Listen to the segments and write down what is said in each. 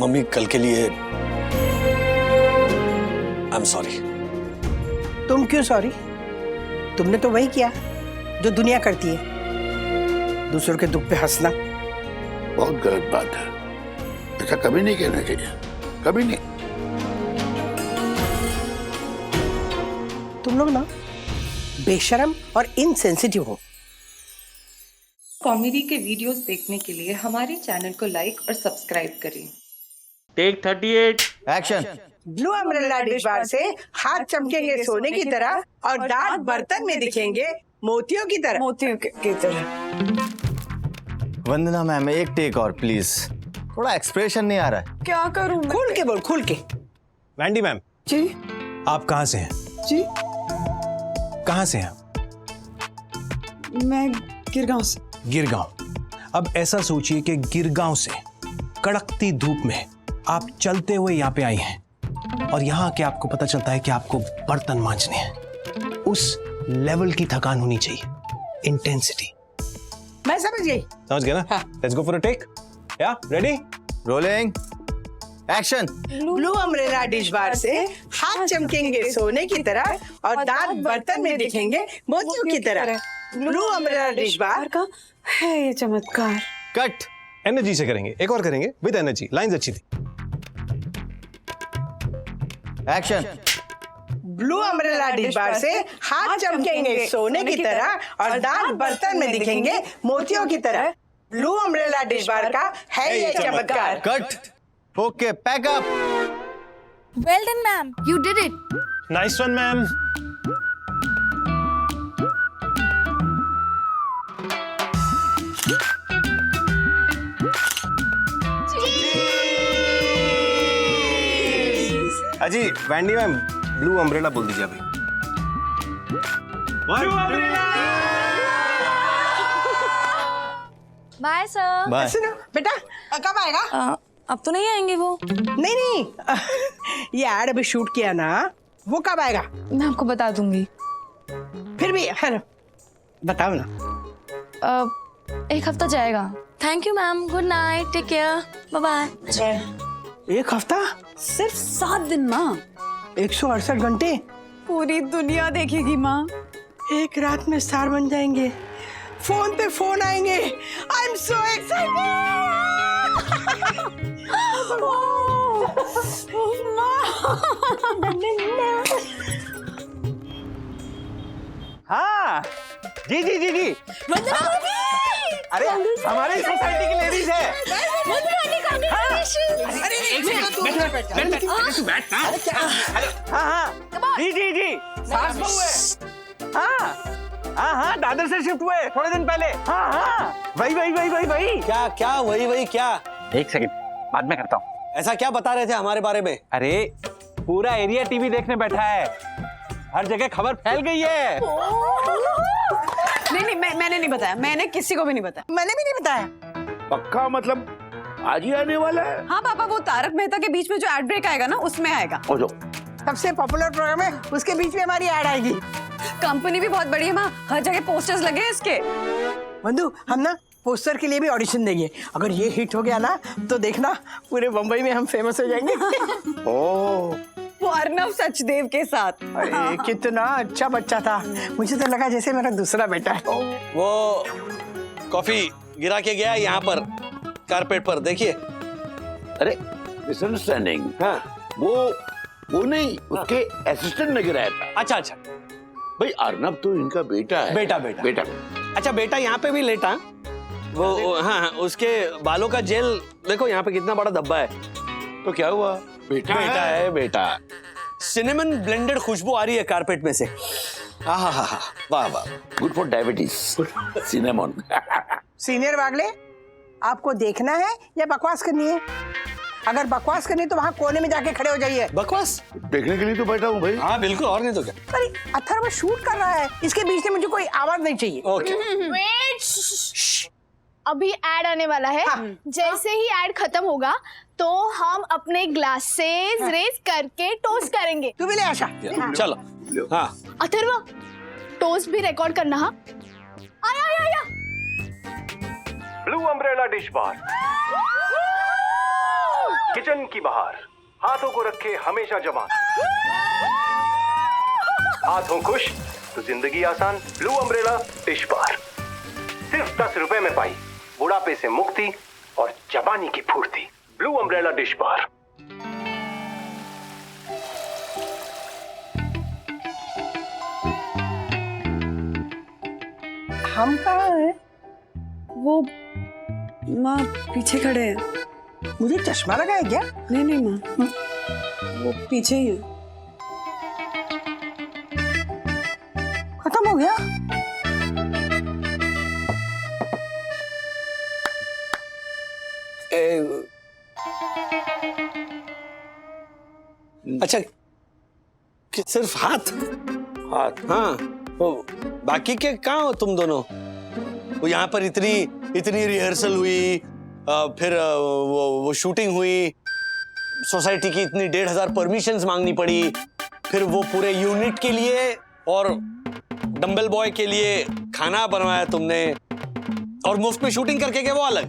Mummy कल के लिए आई एम सॉरी। तुम क्यों सॉरी? तुमने तो वही किया जो दुनिया करती है, दूसरों के दुख पे हंसना। बहुत गलत बात है, ऐसा कभी नहीं कहना चाहिए, कभी नहीं। तुम लोग ना बेशरम और इनसेंसिटिव हो। कॉमेडी के वीडियोस देखने के लिए हमारे चैनल को लाइक और सब्सक्राइब करें। Take 38 action. Blue umbrella dish bar से हाथ चमकेंगे सोने की तरह और दांत बर्तन में दिखेंगे मोतियों की तरह। मोतियों की तरह। वंदना मैम, एक टेक और प्लीज, थोड़ा एक्सप्रेशन नहीं आ रहा है। क्या करूं मैं? खुल के बोल, खुल के। वैंडी मैम, जी आप कहाँ से हैं? जी कहाँ से हैं? मैं गिरगांव से। गिरगांव। अब ऐसा सोचिए कि गिरगांव से कड़कती धूप में आप चलते हुए यहाँ पे आई हैं और यहाँ आके आपको पता चलता है कि आपको बर्तन मांजने हैं। उस लेवल की थकान होनी चाहिए, इंटेंसिटी। मैं समझ गई। समझ गए ना? Let's go for a take. या ready? Rolling action. Blue umbrella dish bar से हाथ चमकेंगे सोने की तरह और दांत बर्तन में दिखेंगे मोतियों की तरह। ब्लू अम्ब्रेला डिश बार का है ये चमत्कार। कट। एनर्जी से करेंगे, एक और करेंगे विद एनर्जी। लाइंस अच्छी थी। Action. Blue umbrella dish bar से हाथ चमकेंगे सोने की तरह और दांत बर्तन में दिखेंगे मोतियों की तरह। ब्लू अम्ब्रेला डिश बार का है ये चमत्कार। Cut. Okay, pack up. Well done, ma'am. You did it. Nice one ma'am. अजी वैंडी मैम, ब्लू अम्ब्रेला बोल दीजिए अभी। Blue umbrella. Bye, sir. Bye. सुनो बेटा, कब आएगा? अब तो नहीं आएंगे वो। नहीं नहीं, ये एड अभी शूट किया ना, वो कब आएगा? मैं आपको बता दूंगी। फिर भी हेलो बताओ ना। एक हफ्ता जाएगा। Thank you, ma'am. Good night. Take care. Bye-bye. एक हफ्ता? सिर्फ 7 दिन माँ। 168 घंटे? पूरी दुनिया देखेगी माँ। एक रात में स्टार बन जाएंगे, फोन पे फोन आएंगे। आई एम सो हाँ जी जी जी जी। अरे हमारी सोसाइटी की लेडीज है। हाँ हाँ जी जी जी, सास बहू है। हाँ हाँ हाँ, दादर से शिफ्ट हुए थोड़े दिन पहले। हाँ हाँ, वही वही वही वही वही। क्या क्या वही वही क्या? एक सेकंड, बाद में करता हूँ। ऐसा क्या बता रहे थे हमारे बारे में? अरे पूरा एरिया टीवी देखने बैठा है, हर जगह खबर फैल गई है। नहीं नहीं, मैंने नहीं बताया, मैंने किसी को भी नहीं बताया। मैंने भी नहीं बताया। पक्का मतलब आज ही आने वाला है? हाँ पापा, वो तारक मेहता के बीच में जो एड ब्रेक आएगा ना, उसमें आएगा। ओ जो सबसे पॉपुलर प्रोग्राम है, उसके बीच में हमारी ऐड आएगी। कंपनी भी बहुत बड़ी है माँ, हर जगह पोस्टर्स लगे हैं इसके। बंधु, हम ना पोस्टर के लिए भी ऑडिशन देंगे। अगर ये हिट हो गया ना तो देखना पूरे मुंबई में हम फेमस हो जाएंगे। ओ वो अर्नव सचदेव के साथ। अरे कितना अच्छा बच्चा था, मुझे तो लगा जैसे मेरा दूसरा बेटा है। वो कॉफी गिरा के गया यहाँ पर कारपेट पर, देखिए। अरे मिसअंडरस्टैंडिंग। हाँ वो नहीं, उसके असिस्टेंट ने गिराया था। अच्छा अच्छा, भाई अर्नब तो इनका बेटा है। बेटा बेटा बेटा। अच्छा बेटा यहाँ पे भी लेटा। वो हाँ, उसके बालों का जेल देखो, यहाँ पे कितना बड़ा धब्बा है। तो क्या हुआ? बेटा है बेटा। सिनेमन ब्लेंडेड खुशबू आ रही है कारपेट में से। हाँ हाँ हाँ, वाह वाह। Good for diabetes. Cinnamon. Senior Wagle, आपको देखना है या बकवास करनी है? अगर बकवास करनी है तो वहाँ कोने में जाके खड़े हो जाइए। बकवास देखने के लिए तो बैठा हूँ भाई। हाँ बिल्कुल, और नहीं तो क्या। अरे अथर्व शूट कर रहा है, इसके बीच में मुझे कोई आवाज नहीं चाहिए। ओके। Wait. अभी ऐड आने वाला है। जैसे ही ऐड खत्म होगा तो हम अपने ग्लासेस रेज करके टोस्ट करेंगे। तू भी ले आशा। चलो। हाँ अथर्व, टोस्ट भी रिकॉर्ड करना। हाँ, आया आया आया। ब्लू अम्ब्रेला डिश बार। किचन की बाहर हाथों को रखे हमेशा जवान, हाथों खुश तो जिंदगी आसान। ब्लू अम्ब्रेला डिश बार सिर्फ 10 रुपए में पाई बुढ़ापे से मुक्ति और जवानी की फुर्ती। ब्लू अम्ब्रेला डिश बार। हम कहाँ हैं? वो माँ पीछे खड़े हैं। मुझे चश्मा लगा है क्या? नहीं नहीं माँ, वो पीछे ही है। खत्म हो गया? अच्छा सिर्फ हाथ? हाथ हाँ, वो बाकी के कहाँ हो तुम दोनों? वो यहाँ पर इतनी रिहर्सल हुई, फिर वो शूटिंग हुई, सोसाइटी की इतनी 1500 परमिशंस मांगनी पड़ी, फिर वो पूरे यूनिट के लिए और डम्बल बॉय के लिए खाना बनवाया तुमने, और मुफ्त में शूटिंग करके गए वो अलग।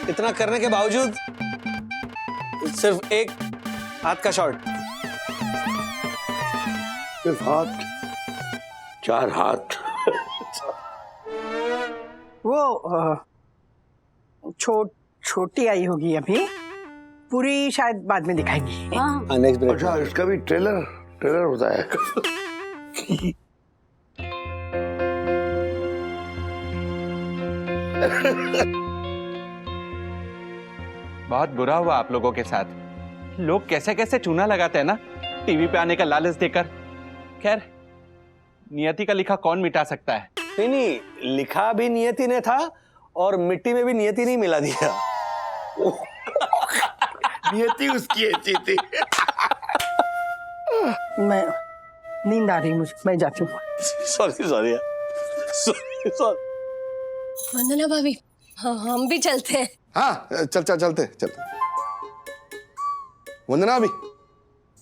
इतना करने के बावजूद सिर्फ एक हाथ का शॉट। सिर्फ हाथ, 4 हाथ। वो छोटी आई होगी अभी, पूरी शायद बाद में दिखाएंगी। हाँ, नेक्स्ट ब्रेक। अच्छा इसका भी ट्रेलर होता है। बहुत बुरा हुआ आप लोगों के साथ। लोग कैसे कैसे चूना लगाते हैं ना टीवी पे आने का लालच देकर। खैर, नियति का लिखा कौन मिटा सकता है। नहीं, लिखा भी नियति ने था और मिट्टी में भी नियति नहीं मिला दिया। नियति उसकी अच्छी थी। मैं नींद आ रही मुझे, मैं जाती हूँ। सॉरी। वंदना भाभी, हाँ, हम भी चलते हैं। हाँ चलते। वंदना भी,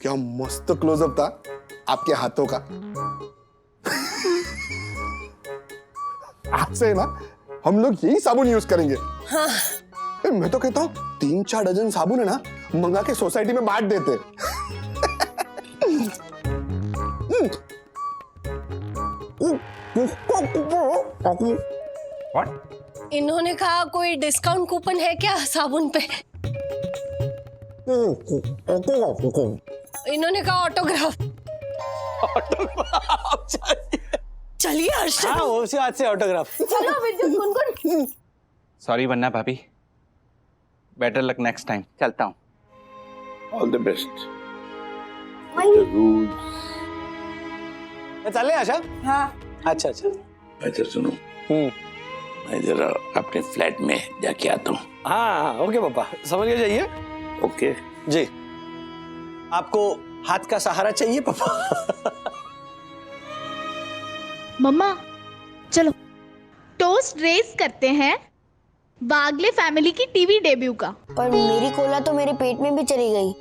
क्या मस्त क्लोजअप था आपके हाथों का। आज से ना हम लोग यही साबुन यूज करेंगे। हाँ। मैं तो कहता हूँ 3-4 डजन साबुन है ना मंगा के सोसाइटी में बांट देते। इन्होंने कहा कोई डिस्काउंट कूपन है क्या साबुन पे? इन्होंने कहा ऑटोग्राफ। चलिए हर्षद। हाँ, उसी हाथ से ऑटोग्राफ। चलो विद्युत गुनगुन। सॉरी वन्ना भाभी, बेटर लक नेक्स्ट टाइम। चलता हूँ। All the best. चले आशा? हाँ। अच्छा। अच्छा सुनो, मैं जरा अपने फ्लैट में जाके आता हूँ। हाँ, ओके पापा, समझ के जाइए। ओके जी। आपको हाथ का सहारा चाहिए पापा? मम्मा चलो टोस्ट रेस करते हैं बागले फैमिली की टीवी डेब्यू का। पर मेरी कोला तो मेरे पेट में भी चली गई।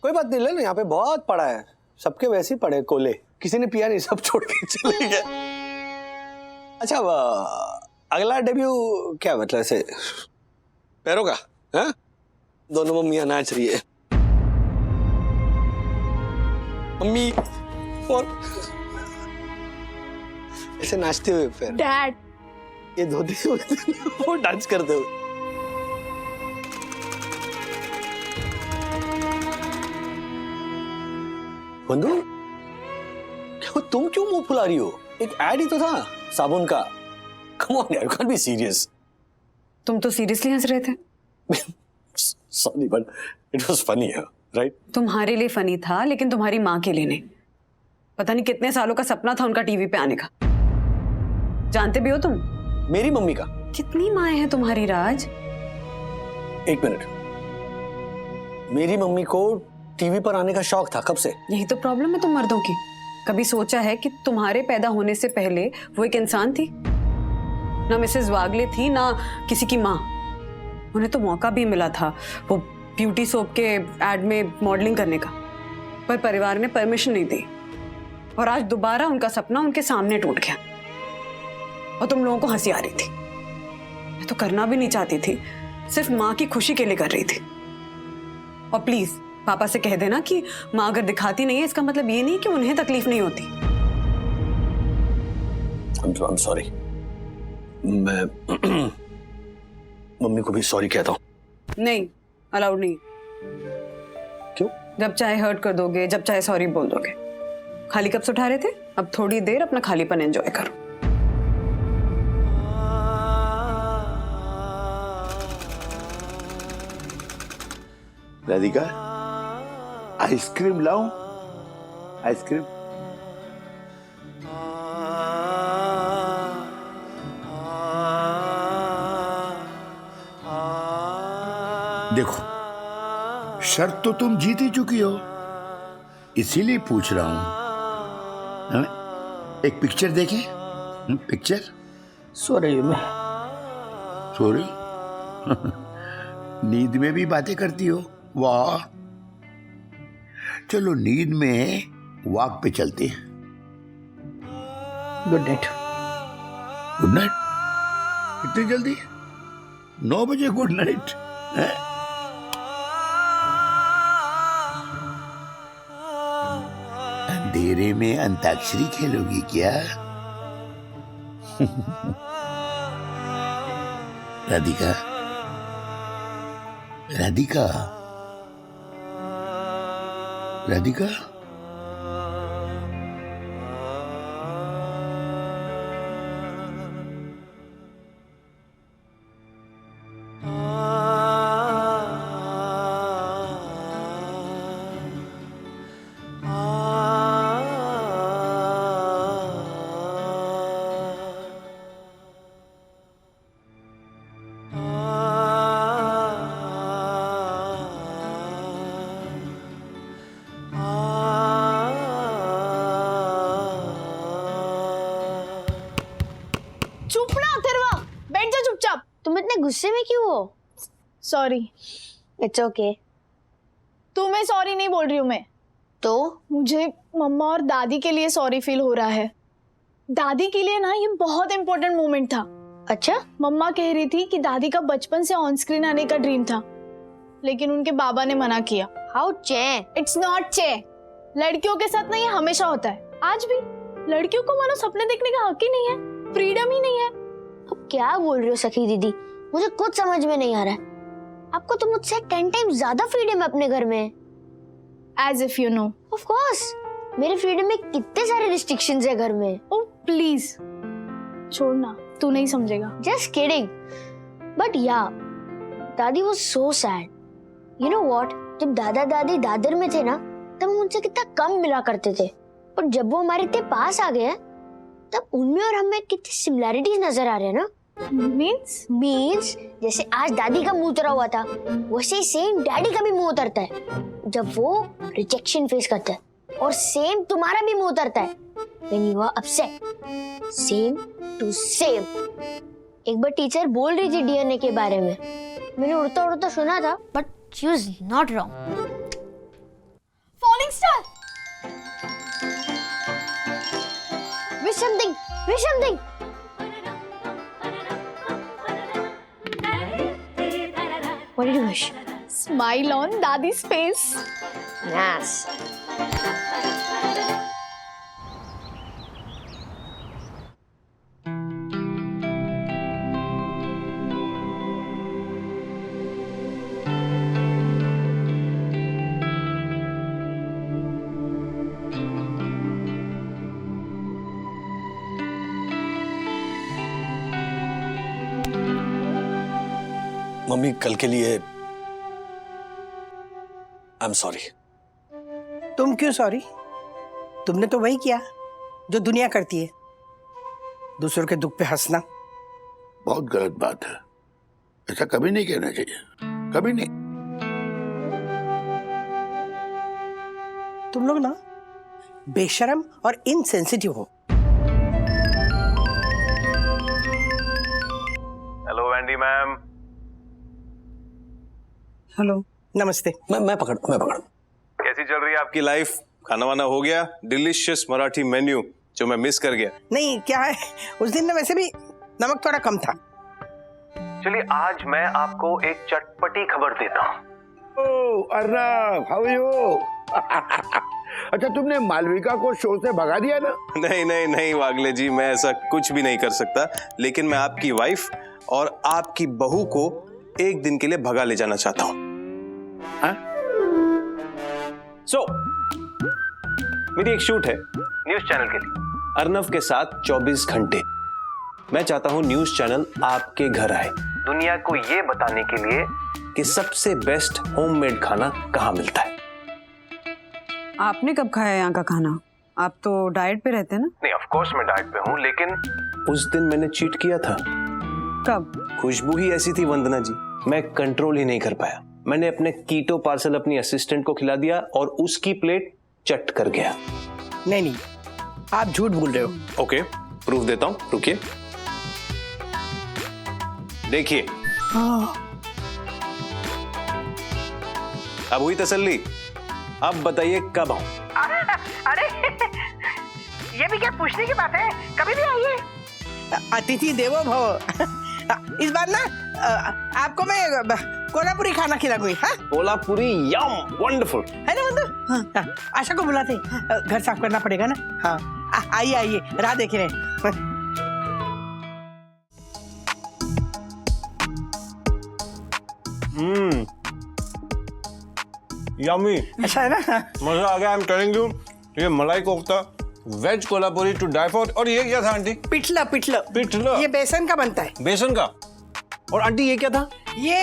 कोई बात नहीं, लेना यहाँ पे बहुत पड़ा है, सबके वैसे ही पड़े कोले, किसी ने पिया नहीं, सब छोड़ के चले गए। अच्छा अगला डेब्यू क्या मतलब ऐसे पैरों का? हाँ, दोनों मम्मियां नाच रही है। मम्मी और ऐसे नाचते हुए पैर, डैड ये धोती हुए वो डांस करते हुए। बंधु, क्या तुम क्यों मुंह फुला रही हो? एक ऐड ही तो था साबुन का। कम ऑन यार, यू कांट बी सीरियस। तुम तो सीरियसली हंस रहे थे। Sorry but it was funny, right? तुम्हारे लिए फनी था, लेकिन तुम्हारी माँ के लिए नहीं। पता नहीं कितने सालों का सपना था उनका टीवी पे आने का। जानते भी हो तुम? मेरी मम्मी का। कितनी माएं हैं तुम्हारी राज? एक मिनट, मेरी मम्मी को टीवी पर आने का शौक था कब से? यही तो प्रॉब्लम है तुम मर्दों की। कभी सोचा है कि तुम्हारे पैदा होने से पहले वो एक इंसान थी? ना मिसेस वागले थी, ना किसी की माँ। उन्हें तो मौका भी मिला था वो ब्यूटी सोप के एड में मॉडलिंग करने का, पर परिवार ने परमिशन नहीं दी। और आज दोबारा उनका सपना उनके सामने टूट गया और तुम लोगों को हंसी आ रही थी। मैं तो करना भी नहीं चाहती थी, सिर्फ माँ की खुशी के लिए कर रही थी। और प्लीज पापा से कह देना कि माँ अगर दिखाती नहीं है इसका मतलब ये नहीं कि उन्हें तकलीफ नहीं होती। I'm sorry. मैं मम्मी को भी सॉरी कहता हूँ। नहीं, अलाउड नहीं। क्यों? जब चाहे हर्ट कर दोगे, जब चाहे सॉरी बोल दोगे। खाली कब से उठा रहे थे? अब थोड़ी देर अपना खालीपन एंजॉय करो। राधिका, आइसक्रीम लाऊं? आइसक्रीम? देखो, शर्त तो तुम जीत ही चुकी हो, इसीलिए पूछ रहा हूं। एक पिक्चर देखें? पिक्चर? सॉरी मैं सॉरी? नींद में भी बातें करती हो? वाह। चलो नींद में वॉक पे चलते हैं। Good night. Good night? इतनी जल्दी? 9 बजे गुड नाइट? अंधेरे में अंताक्षरी खेलोगी क्या? राधिका, राधिका, राधिका, चुप ना अथर्वा, बैठ जा चुपचाप। तुम इतने गुस्से में क्यों हो? सॉरी। It's okay. तुम्हें सॉरी नहीं बोल रही हूँ मैं, तो मुझे मम्मा और दादी के लिए सॉरी फील हो रहा है। दादी के लिए ना ये बहुत इम्पोर्टेंट मोमेंट था। अच्छा? मम्मा कह रही थी कि दादी का बचपन से ऑन स्क्रीन आने का ड्रीम था, लेकिन उनके बाबा ने मना किया। हाउ चे? इट्स नॉट चे। लड़कियों के साथ ना ये हमेशा होता है, आज भी। लड़कियों को मानो सपने देखने का हक ही नहीं है, फ्रीडम ही नहीं है। अब क्या बोल रही हो सखी दीदी? मुझे कुछ समझ में नहीं आ रहा है। आपको तो मुझसे 10 टाइम ज्यादा फ्रीडम है अपने घर में। As if you know. Of course. मेरे फ्रीडम में कितने सारे रिस्ट्रिक्शंस है घर में। Oh please, छोड़ना, तू नहीं समझेगा। Just kidding. But yeah, दादी was so sad. You know what? जब दादा दादी दादर में थे ना, तब हम उनसे कितना कम मिला करते थे। और जब वो हमारे इतने पास आ गए, तब उनमें और हमें कितनी सिमिलैरिटीज नजर आ रहे हैं ना। मीन्स जैसे आज दादी का मुंह उतरा हुआ था, वैसे ही सेम डैडी का भी मुंह उतरता है जब वो रिजेक्शन फेस करता है, और सेम तुम्हारा भी मुंह उतरता है when you are upset. Same to same. एक बार टीचर बोल रही थी डीएनए के बारे में, मैंने उड़ता उड़ता सुना था, but she was not wrong. Falling star. Wish something. Wish something. What did you wish? Smile on Dadi's face. Yes. Mummy, कल के लिए आई एम सॉरी। तुम क्यों सॉरी? तुमने तो वही किया जो दुनिया करती है, दूसरों के दुख पे हंसना। बहुत गलत बात है, ऐसा कभी नहीं कहना चाहिए, कभी नहीं। तुम लोग ना बेशरम और इनसेंसिटिव हो। Hello Vendée ma'am. हेलो, नमस्ते। मैं पकड़। कैसी चल रही है आपकी लाइफ? खाना वाना हो गया? डिलीशियस मराठी मेन्यू जो मैं मिस कर गया। नहीं, क्या है, उस दिन ना वैसे भी नमक थोड़ा कम था। चलिए आज मैं आपको एक चटपटी खबर देता हूँ। ओह, अर्नब, हाउ आर यू? अच्छा, तुमने मालविका को शो से भगा दिया ना? नहीं नहीं नहीं वागले जी, मैं ऐसा कुछ भी नहीं कर सकता, लेकिन मैं आपकी वाइफ और आपकी बहू को एक दिन के लिए भगा ले जाना चाहता हूं। सो मेरी एक शूट है न्यूज चैनल के लिए, अर्नव के साथ 24 घंटे। मैं चाहता हूं न्यूज चैनल आपके घर आए, दुनिया को ये बताने के लिए कि सबसे बेस्ट होममेड खाना कहां मिलता है। आपने कब खाया यहाँ का खाना? आप तो डाइट पे रहते हैं ना? नहीं, ऑफ कोर्स मैं डाइट पे हूं, लेकिन उस दिन मैंने चीट किया था। कब? खुशबू ही ऐसी थी वंदना जी, मैं कंट्रोल ही नहीं कर पाया। मैंने अपने कीटो पार्सल अपनी असिस्टेंट को खिला दिया और उसकी प्लेट चट कर गया। नहीं, आप झूठ बोल रहे हो। ओके, प्रूफ देता हूं, रुकिए। देखिए, अब हुई तसल्ली? अब बताइए कब आऊं? अरे ये भी क्या पूछने की बात है, कभी भी आइए। अतिथि देवो भव। इस बार ना आपको मैं कोल्हापुरी खाना खिलाऊंगी। हाँ, कोल्हापुरी, यम, वंडरफुल है ना बंधु? आशा को बुलाते, घर साफ करना पड़ेगा ना। हाँ, आइए आइए, राह देख रहे हैं। यम्मी, अच्छा है ना? मजा आ गया। आई एम टेलिंग यू, ये malai kofta, veg Kolhapuri to die for. और ये क्या था आंटी? पिठला। पिठला, ये बेसन का बनता है। बेसन का। और आंटी ये क्या था? ये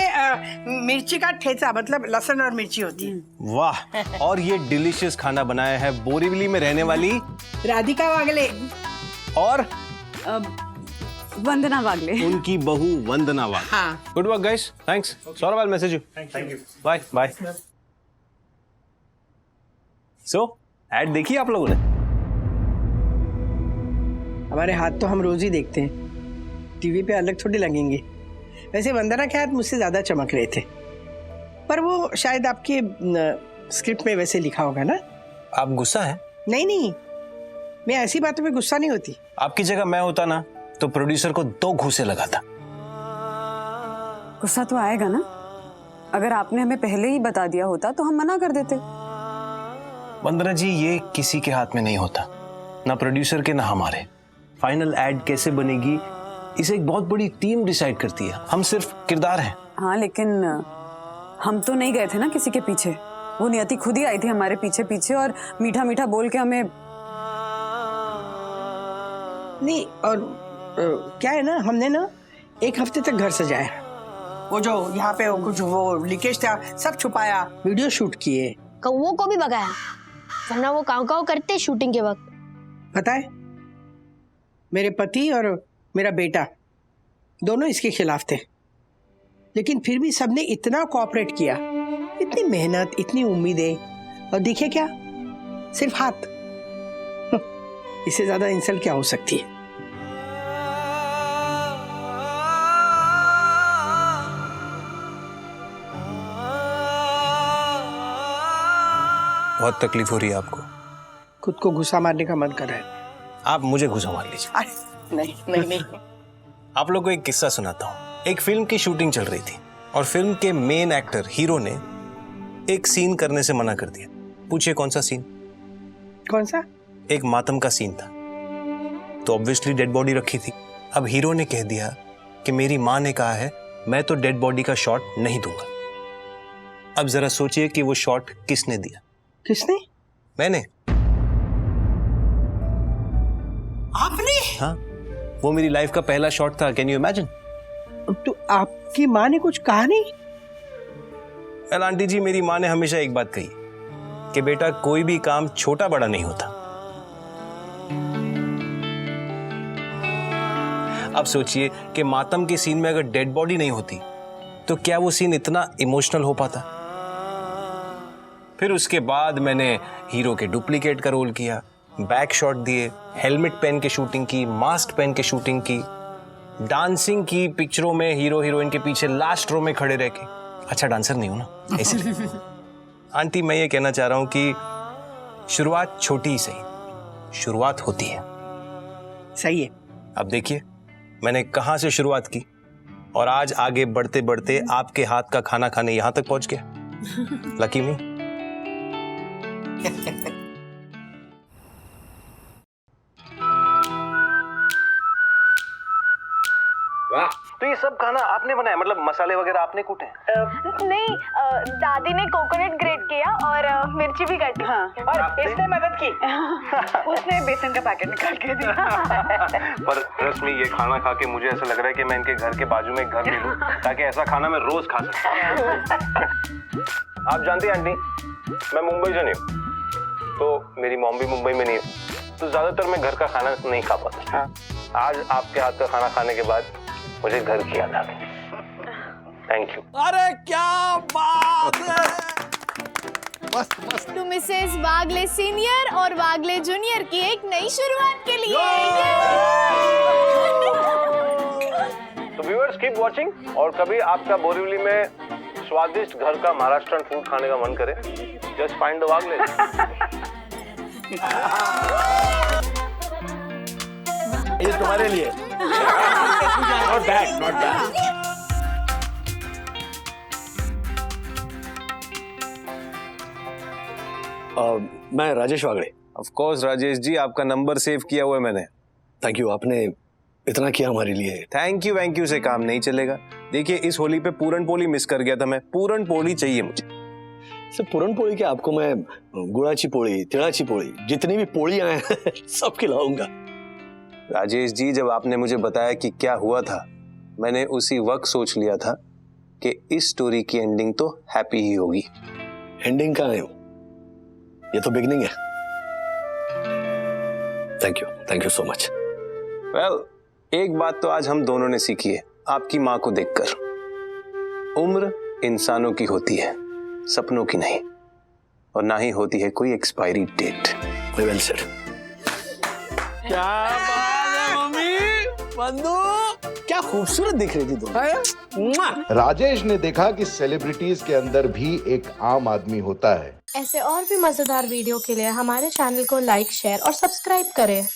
मिर्ची का ठेचा, मतलब लहसुन और मिर्ची होती है। वाह, और ये डिलीशियस खाना बनाया है बोरीवली में रहने वाली राधिका वागले और वंदना वागले, उनकी बहू वंदना वागले। हाँ। Good work guys, thanks. Saurabh, I message you. Thank you, bye bye. So ad देखी आप लोगों ने? हमारे हाथ तो हम रोज ही देखते हैं, टीवी पे अलग थोड़ी लगेंगे। वैसे वंदना के हाथ मुझसे ज्यादा चमक रहे थे, पर वो शायद आपके स्क्रिप्ट में वैसे लिखा होगा ना। आप गुस्सा है? नहीं, मैं ऐसी बातों पे गुस्सा नहीं होती। आपकी जगह मैं होता ना तो प्रोड्यूसर को 2 घूंसे लगाता। गुस्सा तो आएगा ना। अगर आपने हमें पहले ही बता दिया होता तो हम मना कर देते। वंदना जी, ये किसी के हाथ में नहीं होता, ना प्रोड्यूसर के ना हमारे। फाइनल एड कैसे बनेगी इसे एक बहुत बड़ी टीम डिसाइड करती है, हम सिर्फ किरदार हैं। हाँ, लेकिन हम तो नहीं गए थे ना किसी के पीछे। वो नियति खुद ही आई थी हमारे पीछे और मीठा मीठा बोल के हमें। नहीं, और क्या है ना, हमने ना 1 हफ्ते तक घर सजाया। वो जो यहाँ पे कुछ वो लीकेज था सब छुपाया, वीडियो शूट किए, कौवों को भी भगाया, वरना वो काव करते शूटिंग के वक्त। पता है, मेरे पति और मेरा बेटा दोनों इसके खिलाफ थे, लेकिन फिर भी सबने इतना कोऑपरेट किया, इतनी मेहनत, इतनी उम्मीदें, और देखिए क्या, सिर्फ हाथ। इससे ज्यादा इंसल्ट क्या हो सकती है? बहुत तकलीफ हो रही है आपको? खुद को घुसा मारने का मन कर रहा है। आप मुझे घुसा मार लीजिए। अरे नहीं। आप लोगों को एक किस्सा सुनाता हूँ। एक फिल्म की शूटिंग चल रही थी और फिल्म के मेन एक्टर हीरो ने एक सीन करने से मना कर दिया। पूछिए कौन सा सीन? कौन सा? एक मातम का सीन था, तो ऑब्वियसली डेड बॉडी रखी थी। अब हीरो ने कह दिया कि मेरी माँ ने कहा है मैं तो डेड बॉडी का शॉट नहीं दूंगा। अब जरा सोचिए कि वो शॉट किसने दिया? किसने? मैंने। आपने? हाँ, वो मेरी लाइफ का पहला शॉट था। Can you imagine? तो आपकी माँ ने कुछ कहा नहीं? वेल आंटी जी, मेरी माँ ने हमेशा एक बात कही कि बेटा कोई भी काम छोटा बड़ा नहीं होता। अब सोचिए कि मातम के सीन में अगर डेड बॉडी नहीं होती तो क्या वो सीन इतना इमोशनल हो पाता? फिर उसके बाद मैंने हीरो के डुप्लीकेट का रोल किया, बैक शॉट दिए, हेलमेट पहन के शूटिंग की, मास्क पहन के शूटिंग की, डांसिंग की पिक्चरों में हीरो हीरोइन के पीछे लास्ट रो में खड़े रह के। अच्छा डांसर नहीं हूं ना इसलिए। आंटी, मैं ये कहना चाह रहा हूं कि शुरुआत छोटी ही सही, शुरुआत होती है। सही है। अब देखिए मैंने कहां से शुरुआत की और आज आगे बढ़ते बढ़ते आपके हाथ का खाना खाने यहां तक पहुंच गया। लकी मी। वाह, तो ये सब खाना आपने बनाया, मतलब मसाले वगैरह आपने कूटे? नहीं, दादी ने कोकोनट ग्रेट किया और मिर्ची भी काटी। हाँ, और इसने मदद की। उसने बेसन का पैकेट निकाल के दिया। पर रश्मि, ये खाना खा के मुझे ऐसा लग रहा है कि मैं इनके घर के बाजू में एक घर ले लूं, ताकि ऐसा खाना मैं रोज खा सकूं। आप जानती हैं आंटी, मैं मुंबई से नहीं हूँ, तो मेरी मॉम भी मुंबई में नहीं है, तो ज्यादातर मैं घर का खाना नहीं खा पाता। आज आपके हाथ का खाना खाने के बाद मुझे घर की याद आ गई। Thank you. अरे क्या बात है। मस्त मस्त। टू मिसेस वागले सीनियर और वागले जूनियर की एक नई शुरुआत के लिए। तो व्यूअर्स, कीप वॉचिंग, और कभी आपका बोरीवली में स्वादिष्ट घर का महाराष्ट्रन फूड खाने का मन करे, जस्ट फाइंड द वागले। ये तुम्हारे लिए। Not bad, not bad. मैं राजेश वागले। ऑफ कोर्स राजेश जी, आपका नंबर सेव किया हुआ है मैंने। थैंक यू, आपने इतना किया हमारे लिए। थैंक यू से काम नहीं चलेगा। देखिए, इस होली पे पूरन पोली मिस कर गया था मैं, पूरन पोली चाहिए मुझे। सिर्फ पूरन पोली के आपको मैं गुड़ाची पोली, तिळाची पोली, जितनी भी पोलियां हैं सब खिलाऊंगा। राजेश जी, जब आपने मुझे बताया कि क्या हुआ था, मैंने उसी वक्त सोच लिया था कि इस स्टोरी की एंडिंग तो हैप्पी ही होगी। एंडिंग कहाँ है, ये तो बिगनिंग है। Thank you so much. Well, एक बात तो आज हम दोनों ने सीखी है आपकी माँ को देखकर। उम्र इंसानों की होती है, सपनों की नहीं, और ना ही होती है कोई एक्सपायरी डेट। Well said. क्या बात है मम्मी, बंधु, क्या खूबसूरत दिख रही थी तुम। राजेश ने देखा कि सेलिब्रिटीज के अंदर भी एक आम आदमी होता है। ऐसे और भी मजेदार वीडियो के लिए हमारे चैनल को लाइक, शेयर और सब्सक्राइब करें।